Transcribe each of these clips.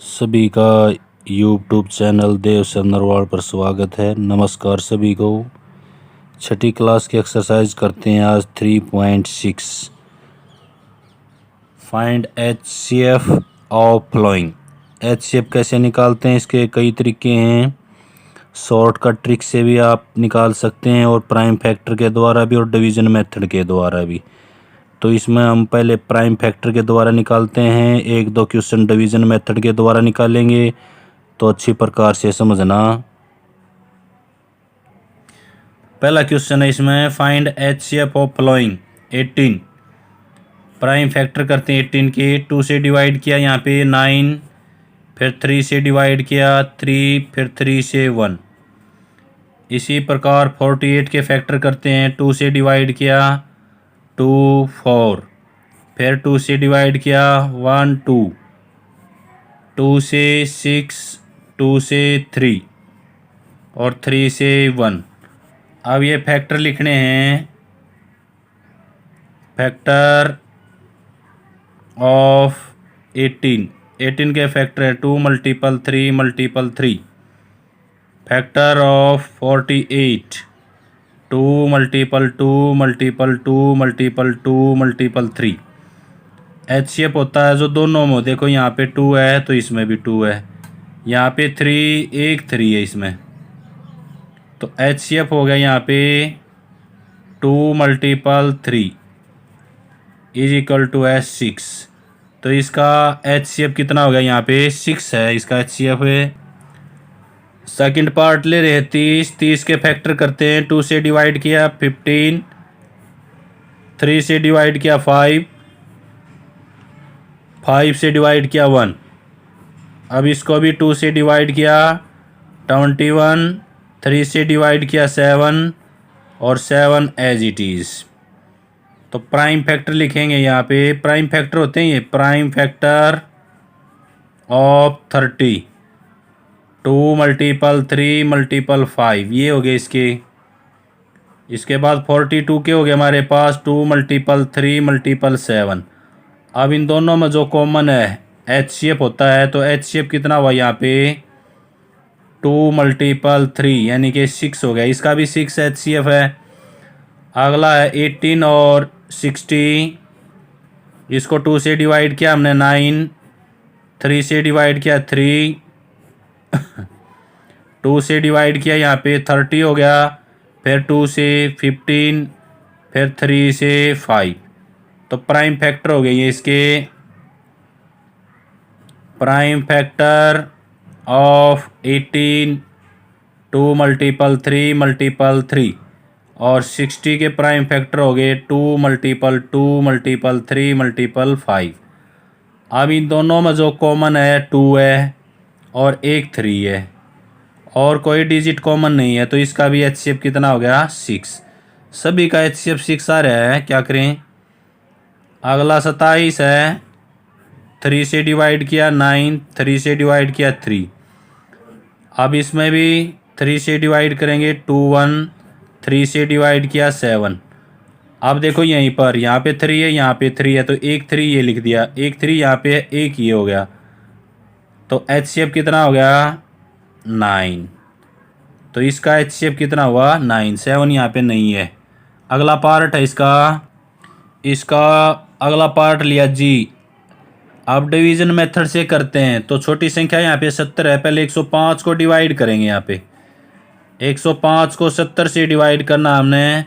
सभी का YouTube channel देव sir Narwal पर स्वागत है। नमस्कार सभी को। छठी क्लास की एक्सरसाइज करते हैं आज 3.6 find HCF of following. HCF कैसे निकालते हैं, इसके कई तरीके हैं। शॉर्टकट ट्रिक से भी आप निकाल सकते हैं और प्राइम फैक्टर के द्वारा भी और डिवीजन मेथड के द्वारा भी। तो इसमें हम पहले प्राइम फैक्टर के द्वारा निकालते हैं, एक दो क्वेश्चन डिवीजन मेथड के द्वारा निकालेंगे, तो अच्छी प्रकार से समझना। पहला क्वेश्चन है इसमें, find HCF of following 18। Prime factor करते हैं 18 के। 2 से डिवाइड किया यहाँ पे 9, फिर 3 से डिवाइड किया 3, फिर 3 से 1। इसी प्रकार 48 के फैक्टर करते हैं। 2 से डिवाइड किया 2, 4, फिर 2 से डिवाइड किया 1, 2, 2 से 6, 2 से 3 और 3 से 1। अब ये फैक्टर लिखने हैं। फैक्टर ऑफ 18 के फैक्टर है 2 multiple 3 multiple 3। Factor of 48 2 multiple 2 multiple 2 multiple 2 multiple 3। HCF होता है जो दोनों में, देखो यहाँ पे 2 है तो इसमें भी 2 है, यहाँ पे 3 एक 3 है इसमें, तो HCF हो गया यहाँ पे 2 मल्टीपल 3 इज इक्वल टू है 6। तो इसका HCF कितना हो गया, यहाँ पे 6 है इसका HCF है। सेकंड पार्ट ले रहे हैं 30 के फैक्टर करते हैं। 2 से डिवाइड किया 15, 3 से डिवाइड किया 5, 5 से डिवाइड किया 1। अब इसको भी 2 से डिवाइड किया 21, 3 से डिवाइड किया 7 और 7 एज इट इज़। तो प्राइम फैक्टर लिखेंगे यहाँ पे। प्राइम फैक्टर होते हैं ये, prime factor of 30 2 multiple 3 multiple 5, ये हो गए इसके। इसके बाद 42 के हो गए हमारे पास 2 मल्टीपल 3 मल्टीपल 7। अब इन दोनों में जो कॉमन है HCF होता है, तो HCF कितना हुआ यहाँ पे 2 मल्टीपल 3 यानी कि 6 हो गया। इसका भी 6 HCF है। अगला है 18 और 60। इसको 2 से डिवाइड किया हमने 9, 3 से डिवाइड किया 3 2 से डिवाइड किया यहाँ पे 30 हो गया, फिर 2 से 15, फिर 3 से 5। तो प्राइम फैक्टर हो गए ये इसके। Prime factor of 18 2 multiple 3 multiple 3 और 60 के प्राइम फैक्टर हो गए 2 मल्टीपल 2 मल्टीपल 3 मल्टीपल 5। अब इन दोनों में जो कॉमन है 2 है और एक 3 है और कोई डिजिट कॉमन नहीं है, तो इसका भी HCF कितना हो गया 6। सभी का HCF 6 आ रहा है। क्या करें। अगला 27 है। 3 से डिवाइड किया 9, 3 से डिवाइड किया 3। अब इसमें भी 3 से डिवाइड करेंगे 2 1, 3 से डिवाइड किया 7। अब देखो यहीं पर, यहाँ पे 3 है, यहाँ पे 3 है, तो एक 3 ये लिख दिया, एक 3 यहाँ पे है, एक ये हो गया। तो HCF कितना हो गया 9। तो इसका HCF कितना हुआ 9। 7 यहाँ पे नहीं है। अगला पार्ट है इसका। इसका अगला पार्ट लिया जी। अब डिवीजन मेथड से करते हैं। तो छोटी संख्या यहाँ पे 70 है, पहले 105 को डिवाइड करेंगे। यहाँ पे 105 को 70 से डिवाइड करना हमने,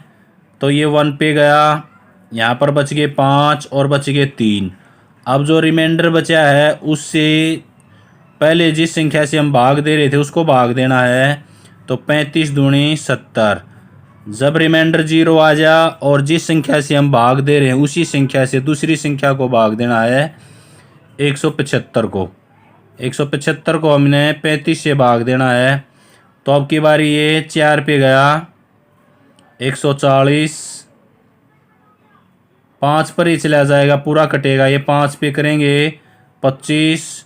तो ये 1 पे गया, यहाँ पर बच गए 5 और बच गए 3। अब जो रिमाइंडर बचा है उससे पहले जिस संख्या से हम भाग दे रहे थे उसको भाग देना है। तो 35 दूनी 70। जब रिमाइंडर 0 आ जा और जिस संख्या से हम भाग दे रहे हैं उसी संख्या से दूसरी संख्या को भाग देना है 175 को। 175 को हमने 35 से भाग देना है। तो अब की बारी ये 4 पे गया 140, 5 पर ही चला जाएगा, पूरा कटेगा। ये 5 पे करेंगे 25,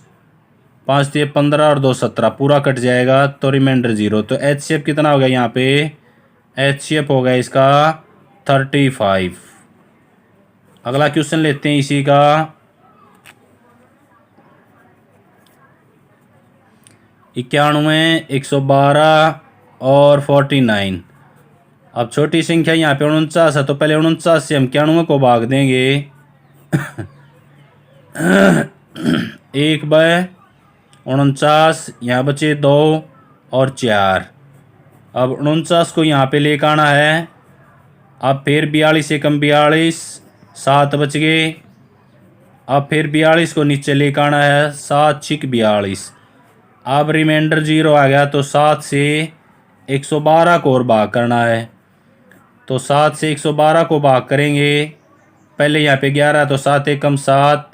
5 दिए 15 और 2 17, पूरा कट जाएगा, तो रिमाइंडर 0। तो HCF कितना हो गया यहाँ पे, HCF हो गया इसका 35। अगला क्वेश्चन लेते हैं इसी का। 91, 112 और 49। अब छोटी संख्या यहाँ पे 49 है, तो पहले 49 से हम 91 को भाग देंगे 1/49, यहाँ बचे 2 और 4। अब 49 को यहाँ पे लेकर आना है। अब फिर 42 एकम 42, 7 बच गए। अब फिर 42 को नीचे लेकर आना है, 7 छिक 42। अब रिमाइंडर 0 आ गया, तो 7 से 112 को और भाग करना है। तो 7 से 112 को भाग करेंगे, पहले यहाँ पे 11, तो 7 एकम 7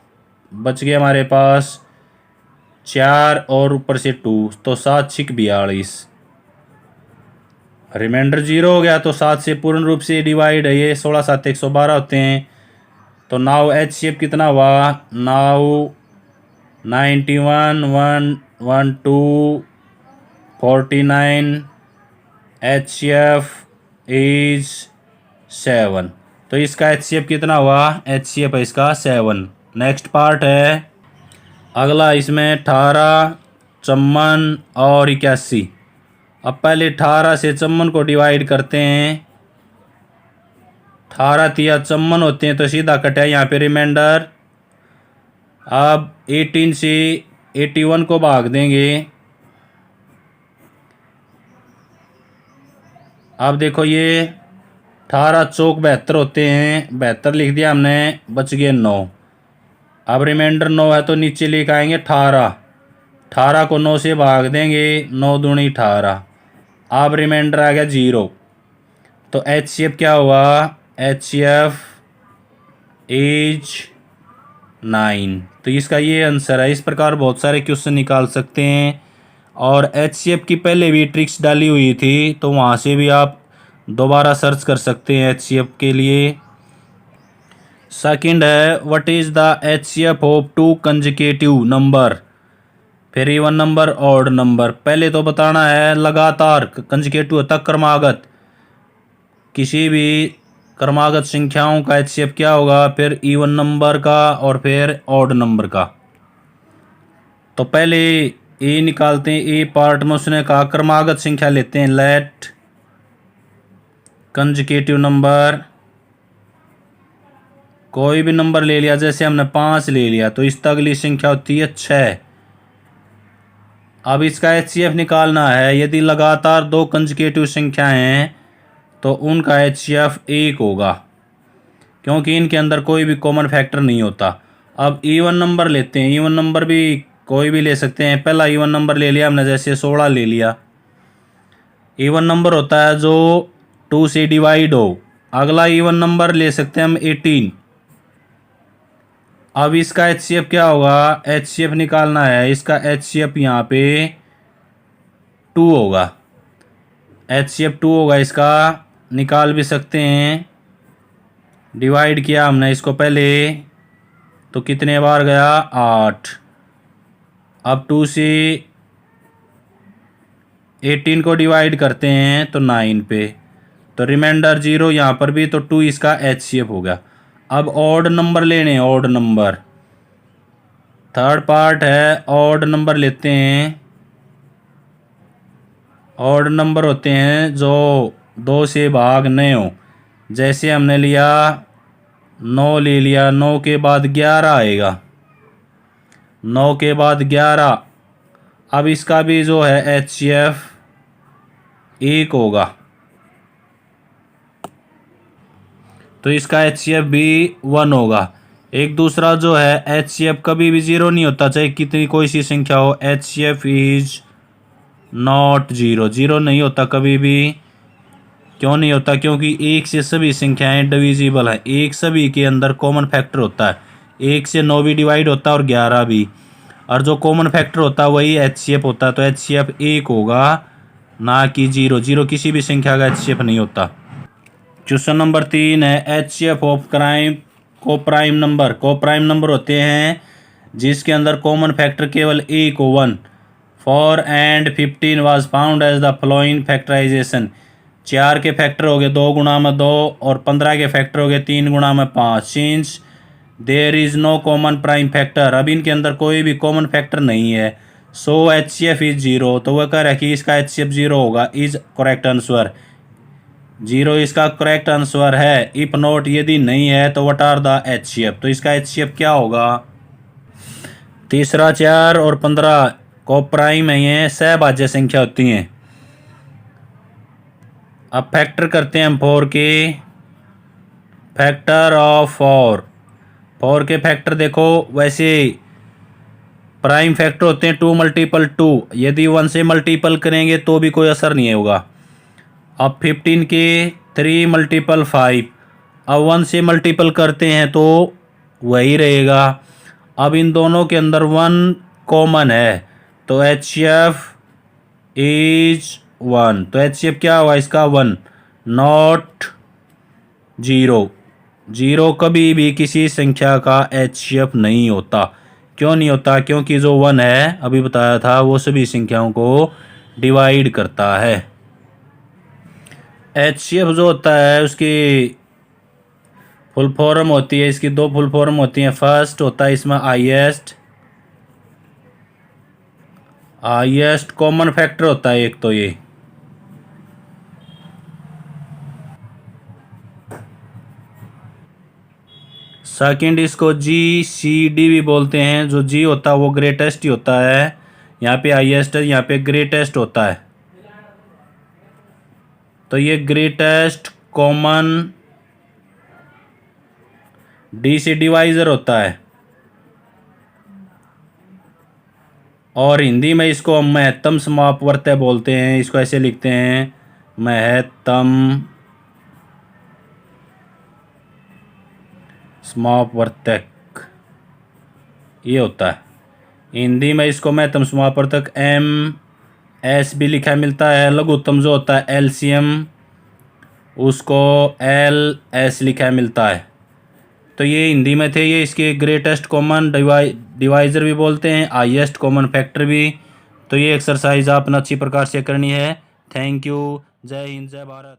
बच गया हमारे पास 4 और ऊपर से 2, तो 7 छिक 42। रिमाइंडर 0 हो गया, तो 7 से पूर्ण रूप से डिवाइड है, ये 16 7 112 होते हैं। तो नाउ HCF कितना हुआ, नाउ 91 1 1 2 49, HCF इज 7। तो इसका HCF कितना हुआ, HCF है इसका 7। नेक्स्ट पार्ट है अगला, इसमें 18, 54 और 81। अब पहले 18 से 54 को डिवाइड करते हैं। 18 तिया 54 होते हैं, तो सीधा कटा यहाँ पे रिमाइंडर। अब 18 से 81 को भाग देंगे। अब देखो ये 18 चौक 72 होते हैं, 72 लिख दिया हमने, बच गए 9। अब रिमाइंडर 9 है, तो नीचे लेकर आएंगे 18। 18 को 9 से भाग देंगे, 9 दूनी 18। अब रिमाइंडर आ गया 0। तो HCF क्या हुआ, HCF इज 9। तो इसका ये आंसर है। इस प्रकार बहुत सारे क्वेश्चन निकाल सकते हैं, और HCF की पहले भी ट्रिक्स डाली हुई थी, तो वहाँ से भी आप दोबारा सर्च कर सकते हैं HCF के लिए। सेकंड है, what is the HCF of 2 consecutive number, फिर इवन नंबर ऑड नंबर। पहले तो बताना है लगातार, कंसेक्यूटिव होता क्रमागत, किसी भी क्रमागत संख्याओं का HCF क्या होगा, फिर इवन नंबर का और फिर ऑड नंबर का। तो पहले ए निकालते हैं, ए पार्ट में उसने कहा क्रमागत संख्या लेते हैं, लेट कंसेक्यूटिव नंबर, कोई भी नंबर ले लिया, जैसे हमने 5 ले लिया, तो इस तक अगली संख्या होती है 6। अब इसका HCF निकालना है। यदि लगातार 2 कंसेक्यूटिव संख्याएं हैं, तो उनका HCF 1 होगा, क्योंकि इनके अंदर कोई भी कॉमन फैक्टर नहीं होता। अब इवन नंबर लेते हैं, इवन नंबर भी कोई भी ले सकते हैं। पहला इवन नंबर ले लिया हमने, जैसे 16 ले लिया। इवन नंबर होता है जो 2 से डिवाइड हो। अगला इवन नंबर ले सकते हैं हम 18। अब इसका HCF क्या होगा, HCF निकालना है, इसका HCF यहाँ पे 2 होगा। HCF 2 होगा, इसका निकाल भी सकते हैं। डिवाइड किया हमने इसको पहले, तो कितने बार गया, 8। अब 2 से 18 को डिवाइड करते हैं, तो 9 पे, तो रिमाइंडर 0 यहाँ पर भी, तो 2 इसका HCF हो गया। अब ऑड नंबर लेने, ऑड नंबर थर्ड पार्ट है, ऑड नंबर लेते हैं। ऑड नंबर होते हैं जो 2 से भाग नहीं हो, जैसे हमने लिया 9 ले लिया, 9 के बाद 11 आएगा, 9 के बाद 11। अब इसका भी जो है HCF 1 होगा, तो इसका HCF भी 1 होगा। एक दूसरा जो है HCF कभी भी 0 नहीं होता, चाहे कितनी कोई सी संख्या हो, HCF इज नॉट 0, 0 नहीं होता कभी भी। क्यों नहीं होता, क्योंकि 1 से सभी संख्याएं डिविजिबल हैं, 1 सभी के अंदर कॉमन फैक्टर होता है। 1 से 9 भी डिवाइड होता है और 11 भी, और जो कॉमन फैक्टर होता है वही HCF होता है। तो HCF 1 होगा, ना कि 0। 0 किसी भी संख्या का HCF नहीं होता। क्वेश्चन नंबर 3 है, HCF ऑफ को प्राइम नंबर। को प्राइम नंबर होते हैं जिसके अंदर कॉमन फैक्टर केवल 1 हो, 1। 4 and 15 was found as the following factorization। 4 के फैक्टर हो गए 2 गुणा में 2, और 15 के फैक्टर हो गए 3 गुणा में 5। Since there is no common prime factor, अब इनके अंदर कोई भी कॉमन फैक्टर नहीं है। So H C F is zero, तो वह कह रहा है कि इसका एच सी एफ जीरो होगा। इज करेक्ट आंसर, जीरो इसका करेक्ट आंसर है। इफ नॉट, यदि नहीं है तो what are the H C F, तो इसका एच सी एफ क्या होगा। तीसरा 4 और 15 को प्राइम है, ये सहभाज्य संख्या होती हैं। अब फैक्टर करते हैं हम 4 के। फैक्टर ऑफ 4 के फैक्टर देखो, वैसे प्राइम फैक्टर होते हैं 2 मल्टीपल 2, यदि 1 से मल्टीपल करेंगे तो भी कोई असर नहीं होगा। अब 15 के 3 मल्टीपल 5, अब 1 से मल्टीपल करते हैं तो वही रहेगा। अब इन दोनों के अंदर 1 कॉमन है, तो एच सी एफ इज 1, तो एच सी एफ क्या हुआ इसका 1, नॉट जीरो। जीरो कभी भी किसी संख्या का एच सी एफ नहीं होता। क्यों नहीं होता, क्योंकि जो 1 है अभी बताया था वो सभी संख्याओं को डिवाइड करता है। एच सी एफ जो होता है उसकी फुल फॉर्म होती है, इसकी 2 फुल फॉर्म होती हैं। फर्स्ट होता है इसमें हाईएस्ट कॉमन फैक्टर होता है एक, तो ये सेकंड इसको जी सी डी भी बोलते हैं। जो जी होता है वो ग्रेटेस्ट ही होता है, यहाँ पे हाईएस्ट है, यहाँ पे ग्रेटेस्ट होता है। तो ये ग्रेटेस्ट कॉमन डी से डिवाइजर होता है, और हिंदी में इसको हम महत्तम समापवर्त्य बोलते हैं। इसको ऐसे लिखते हैं, महत्तम समापवर्तक, ये होता है। हिंदी में इसको महत्तम समापवर्तक एम एस भी लिखा मिलता है। लघुत्तम जो होता है एलसीएम, उसको एल एस लिखा मिलता है। तो ये हिंदी में थे, ये इसके ग्रेटेस्ट कॉमन डिवाइज़र भी बोलते हैं, हाईएस्ट कॉमन फैक्टर भी। तो ये एक्सरसाइज आपने अच्छी प्रकार से करनी है। Thank you. जय हिंद, जय भारत।